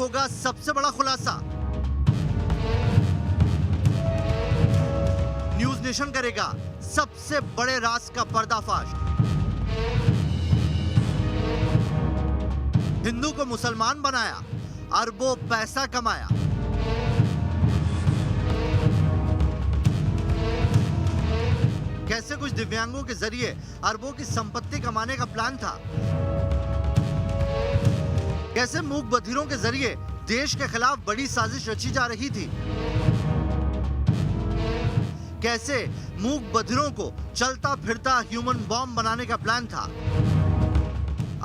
होगा सबसे बड़ा खुलासा। न्यूज नेशन करेगा सबसे बड़े राज का पर्दाफाश। हिंदू को मुसलमान बनाया, अरबों पैसा कमाया। कैसे कुछ दिव्यांगों के जरिए अरबों की संपत्ति कमाने का प्लान था। कैसे मूक बधिरों के जरिए देश के खिलाफ बड़ी साजिश रची जा रही थी। कैसे मूक बधिरों को चलता फिरता ह्यूमन बॉम्ब बनाने का प्लान था।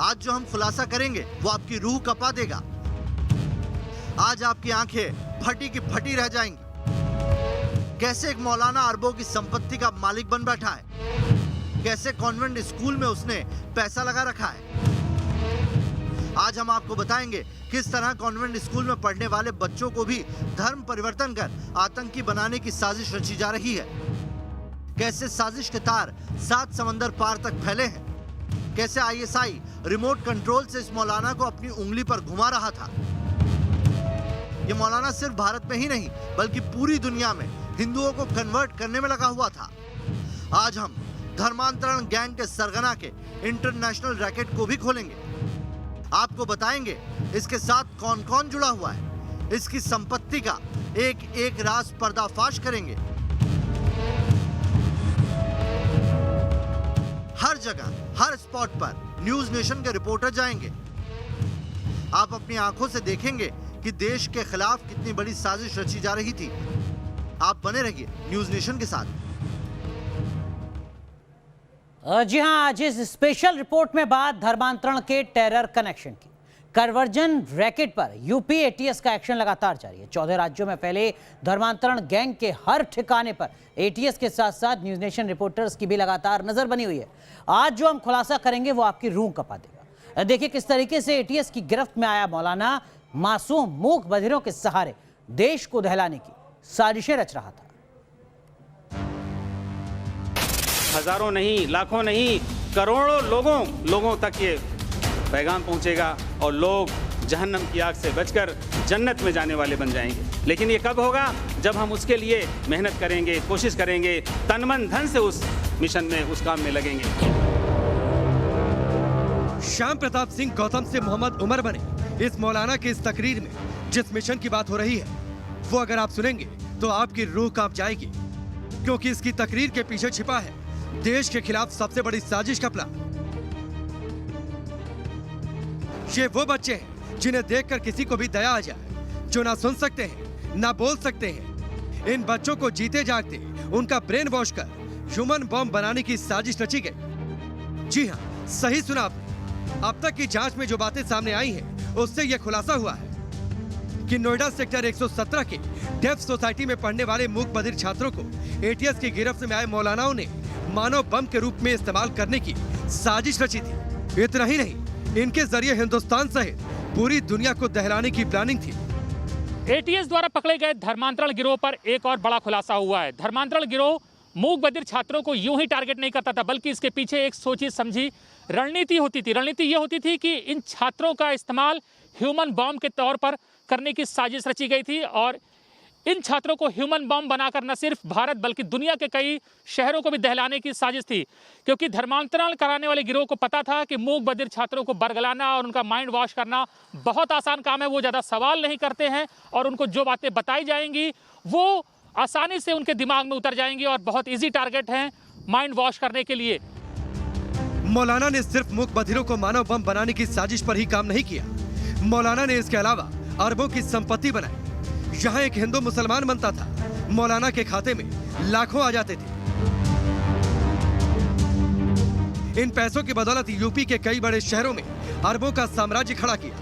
आज जो हम खुलासा करेंगे वो आपकी रूह कपा देगा। आज आपकी आंखें फटी की फटी रह जाएंगी। कैसे एक मौलाना अरबों की संपत्ति का मालिक बन बैठा है। कैसे कॉन्वेंट स्कूल में उसने पैसा लगा रखा है। आज हम आपको बताएंगे किस तरह कॉन्वेंट स्कूल में पढ़ने वाले बच्चों को भी धर्म परिवर्तन कर आतंकी बनाने की साजिश रची जा रही है। कैसे साजिश के तार 7 समंदर पार तक फैले हैं। कैसे आईएसआई रिमोट कंट्रोल से इस मौलाना को अपनी उंगली पर घुमा रहा था। ये मौलाना सिर्फ भारत में ही नहीं बल्कि पूरी दुनिया में हिंदुओं को कन्वर्ट करने में लगा हुआ था। आज हम धर्मांतरण गैंग के सरगना के इंटरनेशनल रैकेट को भी खोलेंगे। आपको बताएंगे इसके साथ कौन कौन जुड़ा हुआ है। इसकी संपत्ति का एक एक राज पर्दाफाश करेंगे। हर जगह हर स्पॉट पर न्यूज नेशन के रिपोर्टर जाएंगे। आप अपनी आंखों से देखेंगे कि देश के खिलाफ कितनी बड़ी साजिश रची जा रही थी। आप बने रहिए न्यूज नेशन के साथ। जी हां, आज इस स्पेशल रिपोर्ट में बात धर्मांतरण के टेरर कनेक्शन की। कन्वर्जन रैकेट पर यूपी एटीएस का एक्शन लगातार जारी है। 14 राज्यों में फैले धर्मांतरण गैंग के हर ठिकाने पर एटीएस के साथ साथ न्यूज नेशन रिपोर्टर्स की भी लगातार नजर बनी हुई है। आज जो हम खुलासा करेंगे वो आपकी रूह कपा देगा। देखिए किस तरीके से एटीएस की गिरफ्त में आया मौलाना मासूम मूक बधिरों के सहारे देश को दहलाने की साजिशें रच रहा था। हजारों नहीं, लाखों नहीं, करोड़ों लोगों तक ये पैगाम पहुंचेगा और लोग जहन्नम की आग से बचकर जन्नत में जाने वाले बन जाएंगे। लेकिन ये कब होगा? जब हम उसके लिए मेहनत करेंगे, कोशिश करेंगे, तन मन धन से उस मिशन में, उस काम में लगेंगे। श्याम प्रताप सिंह गौतम से मोहम्मद उमर बने इस मौलाना की इस तकरीर में जिस मिशन की बात हो रही है वो अगर आप सुनेंगे तो आपकी रूह कांप जाएगी, क्योंकि इसकी तकरीर के पीछे छिपा है देश के खिलाफ सबसे बड़ी साजिश का प्लान। ये वो बच्चे हैं जिन्हें देखकर किसी को भी दया आ जाए, जो ना सुन सकते हैं ना बोल सकते हैं। इन बच्चों को जीते जागते उनका ब्रेन वॉश कर ह्यूमन बॉम्ब बनाने की साजिश रची गई। जी हाँ, सही सुना आपने। अब तक की जांच में जो बातें सामने आई हैं उससे यह खुलासा हुआ है कि नोएडा सेक्टर 117 के डेफ सोसाइटी में पढ़ने वाले मूक बधिर छात्रों को एटीएस की गिरफ्त में आए मौलानाओं ने मानव बम के रूप में इस्तेमाल करने की साजिश रची थी। इतना ही नहीं, इनके जरिए हिंदुस्तान सहित पूरी दुनिया को दहलाने की प्लानिंग थी। एटीएस द्वारा पकड़े गए धर्मांतरण गिरोह पर एक और बड़ा खुलासा हुआ है। धर्मांतरण गिरोह मूक बधिर छात्रों को यूं ही टारगेट नहीं करता था, बल्कि इसके पीछे एक सोची समझी रणनीति होती थी। रणनीति ये होती थी कि इन छात्रों का इस्तेमाल ह्यूमन बॉम्ब के तौर पर करने की साजिश रची गई थी और इन छात्रों को ह्यूमन बॉम्ब बनाकर न सिर्फ भारत बल्कि दुनिया के कई शहरों को भी दहलाने की साजिश थी। क्योंकि धर्मांतरण कराने वाले गिरोह को पता था कि मूक बधिर छात्रों को बरगलाना और उनका माइंड वॉश करना बहुत आसान काम है। वो ज़्यादा सवाल नहीं करते हैं और उनको जो बातें बताई जाएंगी वो आसानी से उनके दिमाग में उतर जाएंगी और बहुत ईजी टारगेट हैं माइंड वॉश करने के लिए। मौलाना ने सिर्फ मूक बधिरों को मानव बम बनाने की साजिश पर ही काम नहीं किया। मौलाना ने इसके अलावा अरबों की संपत्ति बनाई। यहाँ एक हिंदू मुसलमान बनता था, मौलाना के खाते में लाखों आ जाते थे। इन पैसों की बदौलत यूपी के कई बड़े शहरों में अरबों का साम्राज्य खड़ा किया।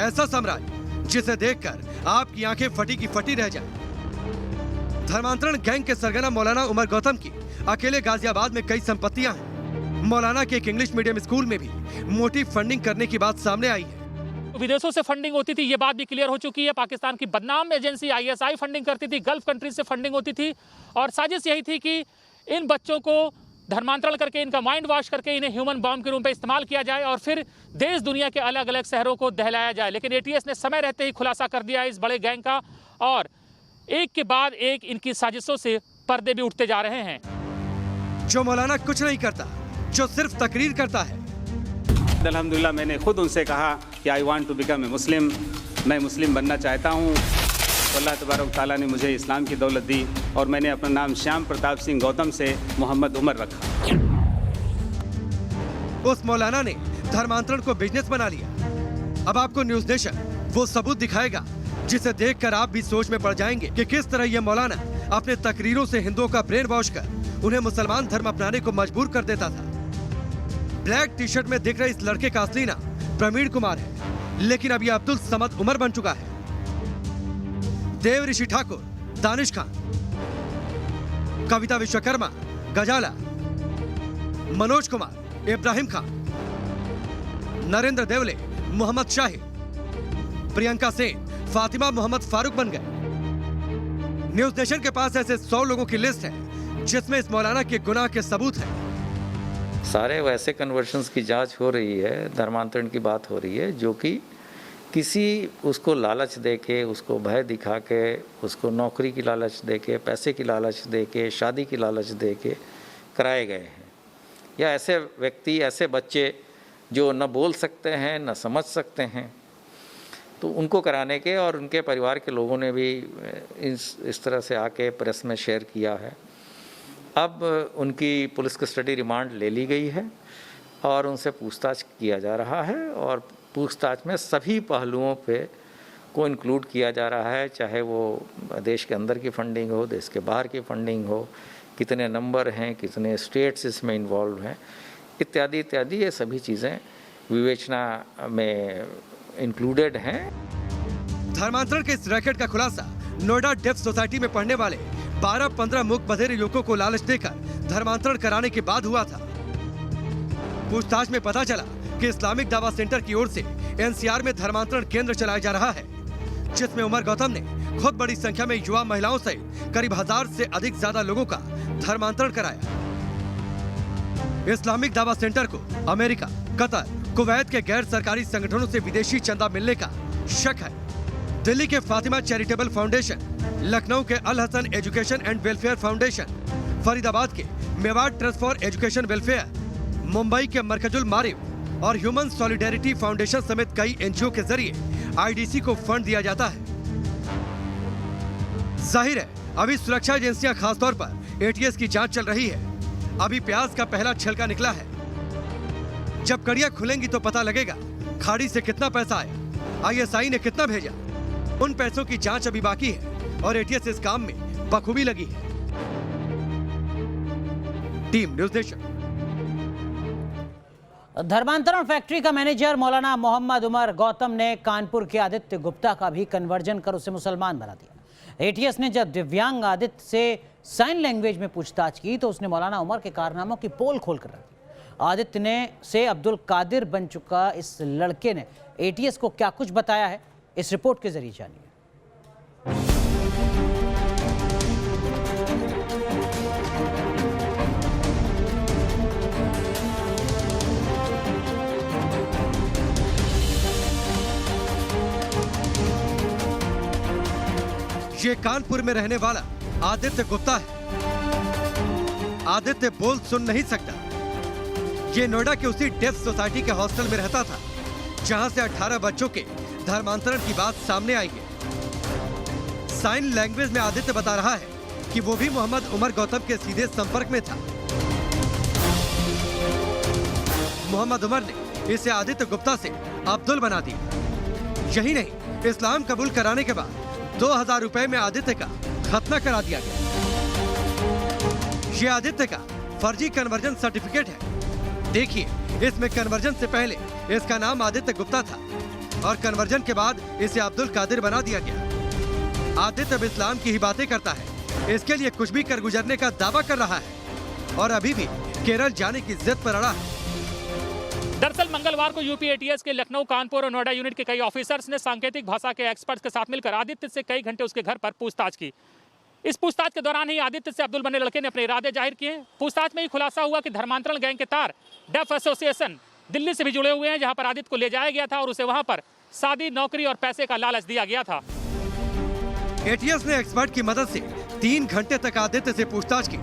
ऐसा साम्राज्य जिसे देखकर आपकी आंखें फटी की फटी रह जाए। धर्मांतरण गैंग के सरगना मौलाना उमर गौतम की अकेले गाजियाबाद में कई संपत्तियां हैं। मौलाना के एक इंग्लिश मीडियम स्कूल में भी मोटी फंडिंग करने की बात सामने आई है। विदेशों से फंडिंग होती थी, ये बात भी क्लियर हो चुकी है। पाकिस्तान की बदनाम एजेंसी आईएसआई फंडिंग करती थी, गल्फ कंट्रीज से फंडिंग होती थी और साजिश यही थी कि इन बच्चों को धर्मांतरण करके, इनका माइंड वॉश करके इन्हें ह्यूमन बॉम्ब के रूप में इस्तेमाल किया जाए और फिर देश दुनिया के अलग अलग शहरों को दहलाया जाए। लेकिन एटीएस ने समय रहते ही खुलासा कर दिया इस बड़े गैंग का और एक के बाद एक इनकी साजिशों से पर्दे भी उठते जा रहे हैं। जो मौलाना कुछ नहीं करता, जो सिर्फ तकरीर करता है। अल्हम्दुलिल्लाह मैंने खुद उनसे कहा कि I want to become a Muslim, मैं मुस्लिम बनना चाहता हूँ। तो अल्लाह तबारक ताला ने मुझे इस्लाम की दौलत दी और मैंने अपना नाम श्याम प्रताप सिंह गौतम से मोहम्मद उमर रखा। उस मौलाना ने धर्मांतरण को बिजनेस बना लिया। अब आपको न्यूज़ नेशन वो सबूत दिखाएगा जिसे देखकर आप भी सोच में पड़ जाएंगे कि किस तरह यह मौलाना अपने तकरीरों से हिंदुओं का ब्रेन वॉश कर उन्हें मुसलमान धर्म अपनाने को मजबूर कर देता था। ब्लैक टी शर्ट में दिख रहे इस लड़के का असली नाम प्रवीण कुमार है, लेकिन अब यह अब्दुल समद उमर बन चुका है। देव ऋषि ठाकुर, दानिश खान, कविता विश्वकर्मा, गजाला, मनोज कुमार, इब्राहिम खान, नरेंद्र देवले, मोहम्मद शाहिद, प्रियंका सेन, फातिमा मोहम्मद फारूक बन गए। न्यूज़ नेशन के पास ऐसे 100 लोगों की लिस्ट है जिसमें इस मौलाना के गुनाह के सबूत हैं। सारे वैसे कन्वर्शंस की जांच हो रही है, धर्मांतरण की बात हो रही है, जो कि किसी उसको लालच दे के, उसको भय दिखा के, उसको नौकरी की लालच दे के, पैसे की लालच दे के, शादी की लालच दे के कराए गए हैं। या ऐसे व्यक्ति, ऐसे बच्चे जो न बोल सकते हैं न समझ सकते हैं, तो उनको कराने के, और उनके परिवार के लोगों ने भी इस तरह से आके प्रेस में शेयर किया है। अब उनकी पुलिस कस्टडी रिमांड ले ली गई है और उनसे पूछताछ किया जा रहा है और पूछताछ में सभी पहलुओं पे को इंक्लूड किया जा रहा है, चाहे वो देश के अंदर की फंडिंग हो, देश के बाहर की फंडिंग हो, कितने नंबर हैं, कितने स्टेट्स इसमें इन्वॉल्व हैं, इत्यादि इत्यादि। ये सभी चीज़ें विवेचना में इंक्लूडेड हैं। धर्मांतरण के इस रैकेट का खुलासा नोएडा डेफ सोसाइटी में पढ़ने वाले 12-15 मूक बधिर युवकों को लालच देकर धर्मांतरण कराने के बाद हुआ था। पूछताछ में पता चला कि इस्लामिक दावा सेंटर की ओर से एनसीआर में धर्मांतरण केंद्र चलाया जा रहा है, जिसमें उमर गौतम ने खुद बड़ी संख्या में युवा महिलाओं सहित करीब 1000 से अधिक ज्यादा लोगों का धर्मांतरण कराया। इस्लामिक दावा सेंटर को अमेरिका, कतर, कुवैत के गैर सरकारी संगठनों से विदेशी चंदा मिलने का शक है। दिल्ली के फातिमा चैरिटेबल फाउंडेशन, लखनऊ के Al Hasan education and welfare foundation, Faridabad के Mewar trust for education welfare, Mumbai के मरकजुल मारिफ और ह्यूमन सॉलिडेरिटी फाउंडेशन समेत कई एनजीओ के जरिए आईडीसी को फंड दिया जाता है। जाहिर है अभी सुरक्षा एजेंसियां खासतौर पर एटीएस की जांच चल रही है। अभी प्याज का पहला छिलका निकला है। जब कड़ियां खुलेंगी तो पता लगेगा खाड़ी से कितना पैसा आया, आईएसआई ने कितना भेजा। उन पैसों की जांच अभी बाकी है और एटीएस इस काम में बखूबी लगी है। Team news nation. धर्मांतरण फैक्ट्री का मैनेजर मौलाना मोहम्मद उमर गौतम ने कानपुर के आदित्य गुप्ता का भी कन्वर्जन कर उसे मुसलमान बना दिया। एटीएस ने जब दिव्यांग आदित्य से साइन लैंग्वेज में पूछताछ की तो उसने मौलाना उमर के कारनामों की पोल खोल कर रख दी। आदित्य ने से अब्दुल कादिर बन चुका इस लड़के ने एटीएस को क्या कुछ बताया है, इस रिपोर्ट के जरिए जानिए। ये कानपुर में रहने वाला आदित्य गुप्ता है। आदित्य बोल सुन नहीं सकता। ये नोएडा के उसी डेफ सोसाइटी के हॉस्टल में रहता था जहां से 18 बच्चों के धर्मांतरण की बात सामने आई है। साइन लैंग्वेज में आदित्य बता रहा है कि वो भी मोहम्मद उमर गौतम के सीधे संपर्क में था। मोहम्मद उमर ने इसे आदित्य गुप्ता से अब्दुल बना दिया। यही नहीं, इस्लाम कबूल कराने के बाद 2000 रुपए में आदित्य का खतना करा दिया गया। ये आदित्य का फर्जी कन्वर्जन सर्टिफिकेट है। देखिए, इसमें कन्वर्जन से पहले इसका नाम आदित्य गुप्ता था और कन्वर्जन के बाद इसे अब्दुल कादिर बना दिया गया। आदित्य अब इस्लाम की ही बातें करता है। इसके लिए कुछ भी कर गुजरने का दावा कर रहा है और अभी भी केरल जाने की जिद पर अड़ा है। दरअसल मंगलवार को यूपी एटीएस के लखनऊ, कानपुर और नोएडा यूनिट के कई ऑफिसर्स ने सांकेतिक भाषा के एक्सपर्ट्स के साथ मिलकर आदित्य से कई घंटे उसके घर पर पूछताछ की। इस पूछताछ के दौरान ही आदित्य से अब्दुल बने लड़के ने अपने इरादे जाहिर किए। पूछताछ में ही खुलासा हुआ कि धर्मांतरण गैंग के तार डेफ एसोसिएशन दिल्ली से भी जुड़े हुए हैं, जहां पर आदित्य को ले जाया गया था और उसे वहां पर शादी, नौकरी और पैसे का लालच दिया गया था। एटीएस ने एक्सपर्ट की मदद से 3 घंटे तक आदित्य से पूछताछ की।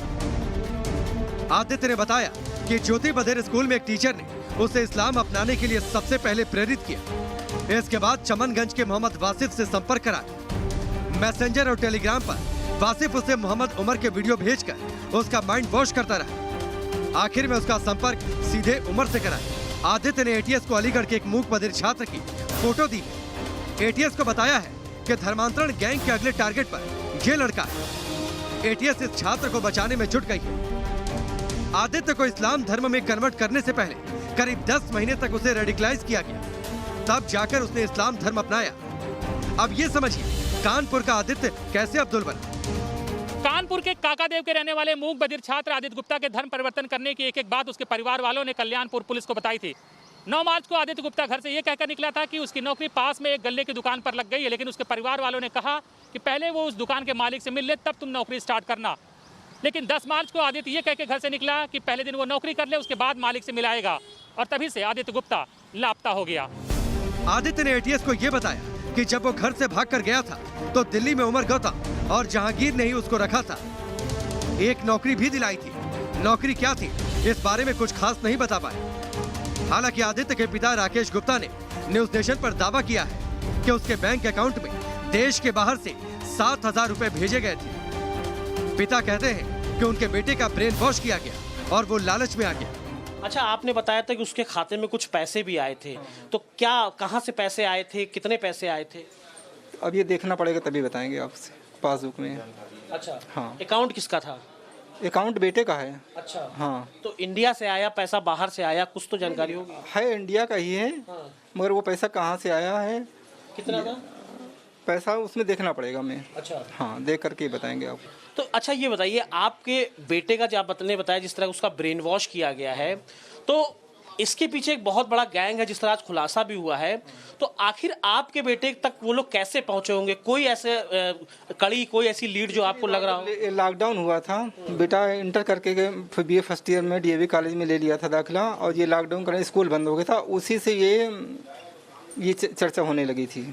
आदित्य ने बताया कि ज्योति बधेर स्कूल में एक टीचर ने उसे इस्लाम अपनाने के लिए सबसे पहले प्रेरित किया। इसके बाद चमनगंज के मोहम्मद वासिफ से संपर्क कराया। मैसेंजर और टेलीग्राम पर वासिफ उसे मोहम्मद उमर के वीडियो भेजकर उसका माइंड वॉश करता रहा। आखिर में उसका संपर्क सीधे उमर से कराया। आदित्य ने एटीएस को अलीगढ़ के एक मूक बधिर छात्र की फोटो दी। एटीएस को बताया है कि धर्मांतरण गैंग के अगले टारगेट पर ये लड़का है। एटीएस इस छात्र को बचाने में जुट गई है। आदित्य को इस्लाम धर्म में कन्वर्ट करने से पहले करीब 10 महीने तक उसे रेडिकलाइज किया गया, तब जाकर उसने इस्लाम धर्म अपनाया। अब ये समझिए कानपुर का आदित्य कैसे अब्दुल बना। कानपुर के काकादेव के रहने वाले मूक बधिर छात्र आदित्य गुप्ता के धर्म परिवर्तन करने की एक बात उसके परिवार वालों ने कल्याणपुर पुलिस को बताई थी। 9 मार्च को आदित्य गुप्ता घर से ये कहकर निकला था कि उसकी नौकरी पास में एक गल्ले की दुकान पर लग गई है, लेकिन उसके परिवार वालों ने कहा कि पहले वो उस दुकान के मालिक से मिल ले, तब तुम नौकरी स्टार्ट करना। लेकिन 10 मार्च को आदित्य ये कह के घर से निकला कि पहले दिन वो नौकरी कर ले, उसके बाद मालिक से मिलाएगा, और तभी से आदित्य गुप्ता लापता हो गया। आदित्य ने एटीएस को ये बताया कि जब वो घर से भागकर गया था तो दिल्ली में उमर गौतम और जहांगीर ने ही उसको रखा था। एक नौकरी भी दिलाई थी। नौकरी क्या थी इस बारे में कुछ खास नहीं बता पाए। हालांकि आदित्य के पिता राकेश गुप्ता ने न्यूज नेशन पर दावा किया है कि उसके बैंक अकाउंट में देश के बाहर से 7,000 रुपए भेजे गए थे। पिता कहते हैं कि उनके बेटे का ब्रेन वॉश किया गया और वो लालच में आ गया। अच्छा, आपने बताया था कि उसके खाते में कुछ पैसे भी आए थे, तो क्या, कहाँ से पैसे आए थे, कितने पैसे आए थे? अब ये देखना पड़ेगा तभी बताएंगे आपसे। पासबुक में। अच्छा, हाँ। अकाउंट किसका था? अकाउंट बेटे का है। अच्छा, हाँ। तो इंडिया से आया पैसा, बाहर से आया, कुछ तो जानकारी होगी? है, इंडिया का ही है। हाँ। मगर वो पैसा कहाँ से आया है, कितना था पैसा, उसमें देखना पड़ेगा हमें। अच्छा, हाँ, देख करके बताएंगे आप। तो अच्छा ये बताइए, आपके बेटे का जो आपने बताया जिस तरह उसका ब्रेन वॉश किया गया है, तो इसके पीछे एक बहुत बड़ा गैंग है जिस तरह आज खुलासा भी हुआ है, तो आखिर आपके बेटे तक वो लोग कैसे पहुंचे होंगे? कोई ऐसे कड़ी, कोई ऐसी लीड जो आपको लग रहा हो? लॉकडाउन हुआ था, बेटा इंटर करके फिर बीए फर्स्ट ईयर में डीएवी कॉलेज में ले लिया था दाखिला, और ये लॉकडाउन करने स्कूल बंद हो गया था, उसी से ये चर्चा होने लगी थी।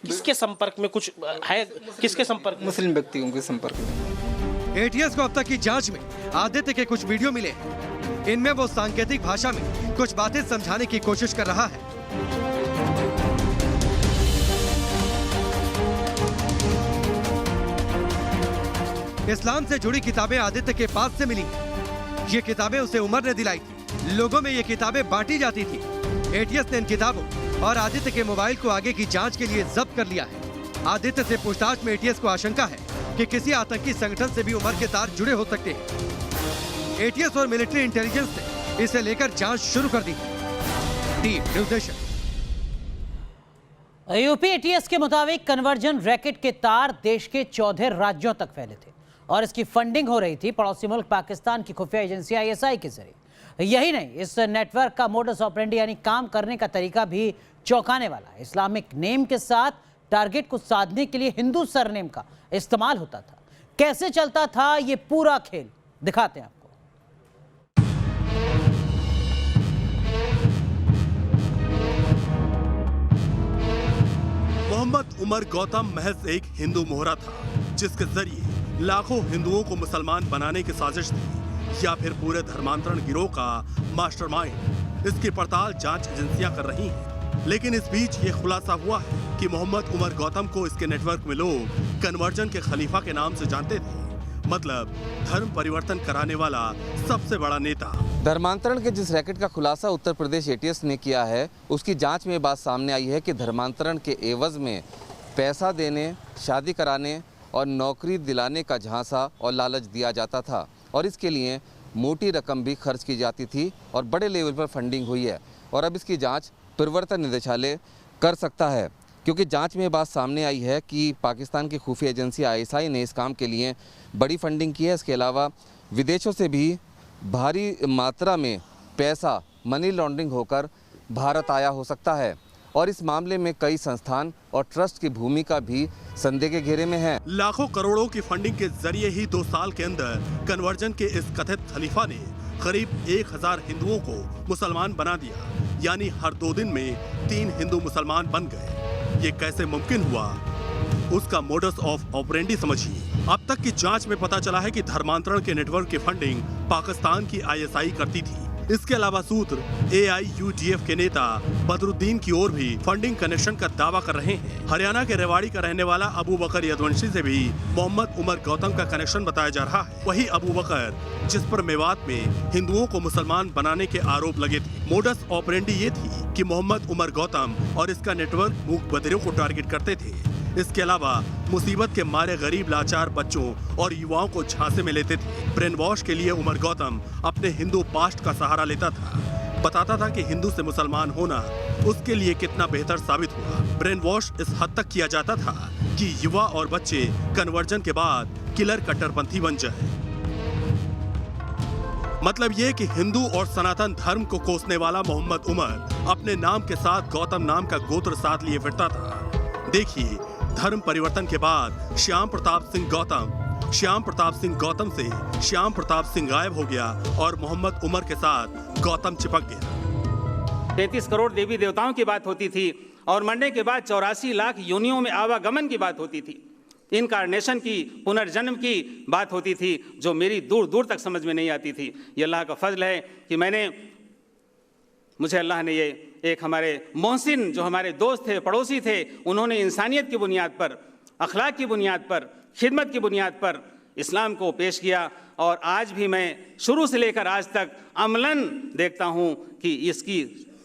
किसके संपर्क में कुछ है? किसके संपर्क में? मुस्लिम व्यक्तियों के संपर्क में। एटीएस को अब तक की जांच में आदित्य के कुछ वीडियो मिले हैं। इनमें वो सांकेतिक भाषा में कुछ बातें समझाने की कोशिश कर रहा है। इस्लाम से जुड़ी किताबें आदित्य के पास से मिली। ये किताबें उसे उमर ने दिलाई थी। लोगों में ये किताबें बांटी जाती थी। एटीएस ने इन किताबों और आदित्य के मोबाइल को आगे की जांच के लिए जब्त कर लिया है। आदित्य से पूछताछ में एटीएस को आशंका है कि किसी आतंकी संगठन से भी उमर के तार जुड़े हो सकते हैं। एटीएस और मिलिट्री इंटेलिजेंस ने इसे लेकर जांच शुरू कर दी है। Team news nation. UP ATS के मुताबिक कन्वर्जन रैकेट के तार देश के 14 राज्यों तक फैले थे और इसकी फंडिंग हो रही थी पड़ोसी मुल्क पाकिस्तान की खुफिया एजेंसी आईएसआई के जरिए। यही नहीं, इस नेटवर्क का मोडस ऑपरेंडी यानी काम करने का तरीका भी चौंकाने वाला है। इस्लामिक नेम के साथ टारगेट को साधने के लिए हिंदू सरनेम का इस्तेमाल होता था। कैसे चलता था ये पूरा खेल, दिखाते हैं आपको। मोहम्मद उमर गौतम महज एक हिंदू मोहरा था जिसके जरिए लाखों हिंदुओं को मुसलमान बनाने की साजिश थी, या फिर पूरे धर्मांतरण गिरोह का मास्टरमाइंड। इसकी पड़ताल जांच एजेंसियां कर रही हैं, लेकिन इस बीच ये खुलासा हुआ है कि मोहम्मद उमर गौतम को इसके नेटवर्क में लोग कन्वर्जन के खलीफा के नाम से जानते थे, मतलब धर्म परिवर्तन कराने वाला सबसे बड़ा नेता। धर्मांतरण के जिस रैकेट का खुलासा उत्तर प्रदेश एटीएस ने किया है, उसकी जांच में बात सामने आई है कि धर्मांतरण के एवज में पैसा देने, शादी कराने और नौकरी दिलाने का झांसा और लालच दिया जाता था, और इसके लिए मोटी रकम भी खर्च की जाती थी और बड़े लेवल पर फंडिंग हुई है। और अब इसकी जांच प्रवर्तन निदेशालय कर सकता है, क्योंकि जांच में बात सामने आई है कि पाकिस्तान की खुफिया एजेंसी आईएसआई ने इस काम के लिए बड़ी फंडिंग की है। इसके अलावा विदेशों से भी भारी मात्रा में पैसा मनी लॉन्ड्रिंग होकर भारत आया हो सकता है। और इस मामले में कई संस्थान और ट्रस्ट की भूमिका भी संदेह के घेरे में है। लाखों करोड़ों की फंडिंग के जरिए ही 2 साल के अंदर कन्वर्जन के इस कथित खलीफा ने करीब 1000 हिंदुओं को मुसलमान बना दिया, यानी हर 2 दिन में 3 हिंदू मुसलमान बन गए। ये कैसे मुमकिन हुआ, उसका मोडस ऑफ ऑपरेंडी समझिए। अब तक की जांच में पता चला है कि धर्मांतरण के नेटवर्क की फंडिंग पाकिस्तान की ISI करती थी। इसके अलावा सूत्र AIUDF के नेता बदरुद्दीन की ओर भी फंडिंग कनेक्शन का दावा कर रहे हैं। हरियाणा के रेवाड़ी का रहने वाला अबू बकर यदवंशी से भी मोहम्मद उमर गौतम का कनेक्शन बताया जा रहा है। वही अबू बकर जिस पर मेवात में हिंदुओं को मुसलमान बनाने के आरोप लगे थे। मोडस ऑपरेंडी ये थी कि मोहम्मद उमर गौतम और इसका नेटवर्क मूक बधिरों को टारगेट करते थे। इसके अलावा मुसीबत के मारे गरीब लाचार बच्चों और युवाओं को झांसे में लेते थे। ब्रेन वॉश के लिए उमर गौतम अपने हिंदू पास्ट का सहारा लेता था, बताता था कि हिंदू से मुसलमान होना उसके लिए कितना बेहतर साबित हुआ। ब्रेन वॉश इस हद तक किया जाता था कि युवा और बच्चे कन्वर्जन के बाद किलर कट्टरपंथी बन जाए। मतलब ये कि हिंदू और सनातन धर्म को कोसने वाला मोहम्मद उमर अपने नाम के साथ गौतम नाम का गोत्र साथ लिए फिरता था। देखिए, धर्म परिवर्तन के बाद श्याम प्रताप सिंह गौतम से श्याम प्रताप सिंह गायब हो गया और मोहम्मद उमर के साथ गौतम चिपक गया। 33 करोड़ देवी देवताओं की बात होती थी और मरने के बाद 84 लाख योनियों में आवागमन की बात होती थी। इनकारनेशन की, पुनर्जन्म की बात होती थी, जो मेरी दूर दूर तक समझ में नहीं आती थी। ये अल्लाह का फजल है कि मुझे अल्लाह ने ये एक हमारे मोहसिन जो हमारे दोस्त थे, पड़ोसी थे, उन्होंने इंसानियत की बुनियाद पर, अखलाक की बुनियाद पर, खिदमत की बुनियाद पर इस्लाम को पेश किया। और आज भी मैं शुरू से लेकर आज तक अमलन देखता हूँ कि इसकी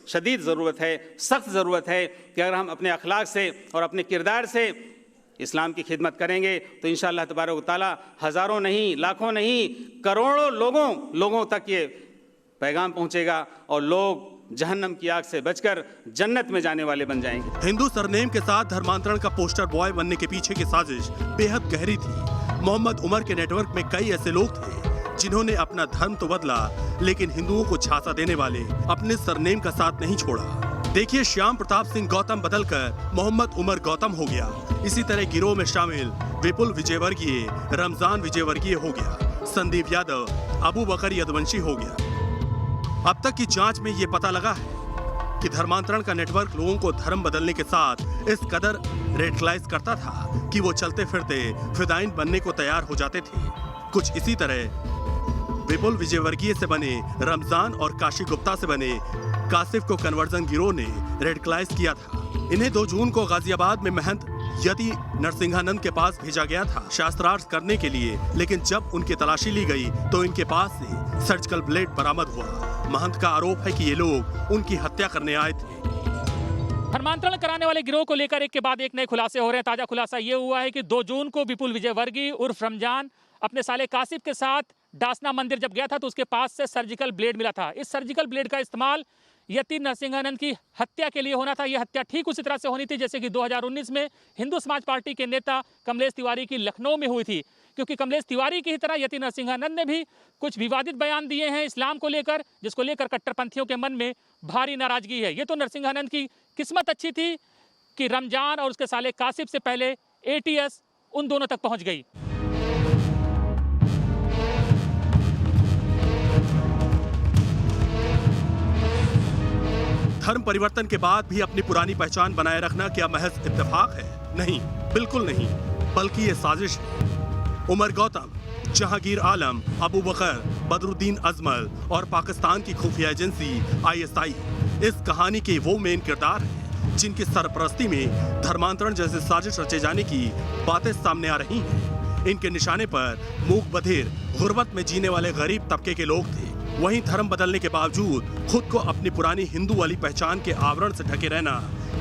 शदीद ज़रूरत है, सख्त ज़रूरत है कि अगर हम अपने अखलाक से और अपने किरदार से इस्लाम की खिदमत करेंगे तो इंशाअल्लाह तबारक व तआला हज़ारों नहीं, लाखों नहीं, करोड़ों लोगों तक ये पैगाम पहुँचेगा और लोग जहन्नम की आग से बचकर जन्नत में जाने वाले बन जाएंगे। हिंदू सरनेम के साथ धर्मांतरण का पोस्टर बॉय बनने के पीछे की साजिश बेहद गहरी थी। मोहम्मद उमर के नेटवर्क में कई ऐसे लोग थे जिन्होंने अपना धर्म तो बदला, लेकिन हिंदुओं को झांसा देने वाले अपने सरनेम का साथ नहीं छोड़ा। देखिए, श्याम प्रताप सिंह गौतम बदलकर मोहम्मद उमर गौतम हो गया। इसी तरह गिरोह में शामिल विपुल विजयवर्गीय रमजान विजयवर्गीय हो गया, संदीप यादव अबू बकर यदवंशी हो गया। अब तक की जांच में ये पता लगा है कि धर्मांतरण का नेटवर्क लोगों को धर्म बदलने के साथ इस कदर रेडिकलाइज करता था कि वो चलते फिरते फिदाइन बनने को तैयार हो जाते थे। कुछ इसी तरह विपुल विजयवर्गीय से बने रमजान और काशी गुप्ता से बने कासिफ को कन्वर्जन गिरोह ने रेडिकलाइज किया था। इन्हें 2 जून को गाजियाबाद में महंत यति नरसिंहानंद के पास भेजा गया था शास्त्रार्थ करने के लिए, लेकिन जब उनकी तलाशी ली गई तो इनके पास से सर्जिकल ब्लेड बरामद हुआ। महंत का आरोप है कि ये लोग उनकी हत्या करने आए थे। धर्मांतरण कराने वाले गिरोह को लेकर एक के बाद एक नए खुलासे हो रहे हैं। ताजा खुलासा ये हुआ है कि 2 जून को विपुल विजयवर्गीय उर्फ रमजान अपने साले कासिफ के साथ डासना मंदिर जब गया था तो उसके पास से सर्जिकल ब्लेड मिला था। इस सर्जिकल ब्लेड का इस्तेमाल यति नरसिंहानंद की हत्या के लिए होना था। यह हत्या ठीक उसी तरह से होनी थी जैसे कि 2019 में हिंदू समाज पार्टी के नेता कमलेश तिवारी की लखनऊ में हुई थी, क्योंकि कमलेश तिवारी की ही तरह यति नरसिंहानंद ने भी कुछ विवादित बयान दिए हैं इस्लाम को लेकर, जिसको लेकर कट्टरपंथियों के मन में भारी नाराजगी है। ये तो नरसिंहानंद की किस्मत अच्छी थी कि रमजान और उसके साले कासिफ से पहले ATS उन दोनों तक पहुंच गई। धर्म परिवर्तन के बाद भी अपनी पुरानी पहचान बनाए रखना क्या महज इत्तेफाक है? नहीं, बिल्कुल नहीं, बल्कि ये साजिश है। उमर गौतम, जहांगीर आलम, अबू बकर, बदरुद्दीन अजमल और पाकिस्तान की खुफिया एजेंसी ISI इस कहानी के वो मेन किरदार हैं जिनकी सरपरस्ती में धर्मांतरण जैसे साजिश रचे जाने की बातें सामने आ रही हैं। इनके निशाने पर मूक बधिर गुर्बत में जीने वाले गरीब तबके के लोग थे। वहीं धर्म बदलने के बावजूद खुद को अपनी पुरानी हिंदू वाली पहचान के आवरण से ढके रहना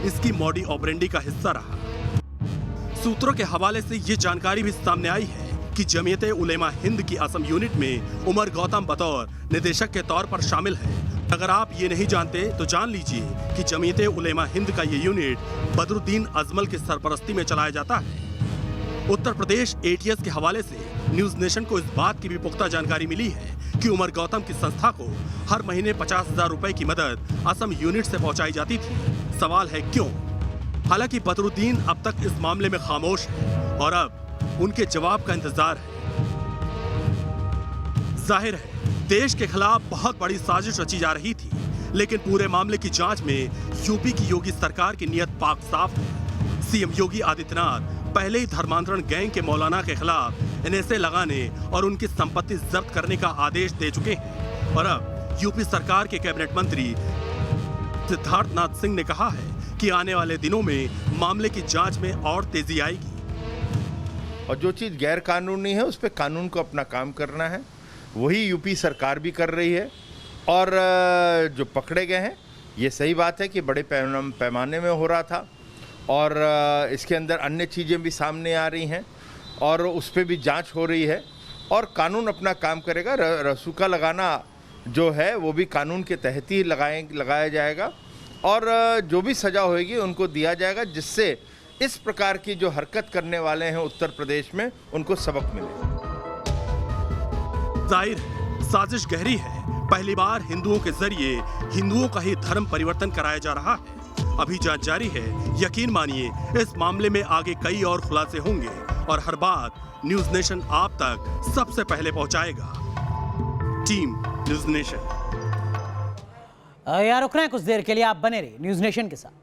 इसकी मॉडी ऑपरेंडी का हिस्सा रहा। सूत्रों के हवाले से ये जानकारी भी सामने आई है कि जमीयते उलेमा हिंद की असम यूनिट में उमर गौतम बतौर निदेशक के तौर पर शामिल है। अगर आप ये नहीं जानते तो जान लीजिए कि जमीयते उलेमा हिंद का ये यूनिट बदरुद्दीन अजमल की सरपरस्ती में चलाया जाता है। उत्तर प्रदेश ATS के हवाले से न्यूज नेशन को इस बात की भी पुख्ता जानकारी मिली है कि उमर गौतम की संस्था को हर महीने 50,000 रुपए की मदद असम यूनिट से पहुंचाई जाती थी। सवाल है क्यों? हालांकि बदरुद्दीन अब तक इस मामले में खामोश है और अब उनके जवाब का इंतजार है। जाहिर है देश के खिलाफ बहुत बड़ी साजिश रची जा रही थी, लेकिन पूरे मामले की जांच में यूपी की योगी सरकार की नीयत पाक साफ है। सीएम योगी आदित्यनाथ पहले ही धर्मांतरण गैंग के मौलाना के खिलाफ एनएसए लगाने और उनकी संपत्ति जब्त करने का आदेश दे चुके हैं और अब यूपी सरकार के कैबिनेट मंत्री सिद्धार्थनाथ सिंह ने कहा है कि आने वाले दिनों में मामले की जांच में और तेजी आएगी। और जो चीज़ गैर कानूनी है उस पर कानून को अपना काम करना है, वही यूपी सरकार भी कर रही है। और जो पकड़े गए हैं ये सही बात है कि बड़े पैमाने में हो रहा था और इसके अंदर अन्य चीज़ें भी सामने आ रही हैं और उस पर भी जांच हो रही है और कानून अपना काम करेगा। रसूखा लगाना जो है वो भी कानून के तहत ही लगाया जाएगा और जो भी सज़ा होगी उनको दिया जाएगा, जिससे इस प्रकार की जो हरकत करने वाले हैं उत्तर प्रदेश में उनको सबक मिले। जाहिर है साजिश गहरी है। पहली बार हिंदुओं के जरिए हिंदुओं का ही धर्म परिवर्तन कराया जा रहा है। अभी जांच जारी है। यकीन मानिए इस मामले में आगे कई और खुलासे होंगे और हर बात न्यूज नेशन आप तक सबसे पहले पहुंचाएगा। Team news nation. यार रुक रहे हैं कुछ देर के लिए, आप बने रहिए न्यूज नेशन के साथ।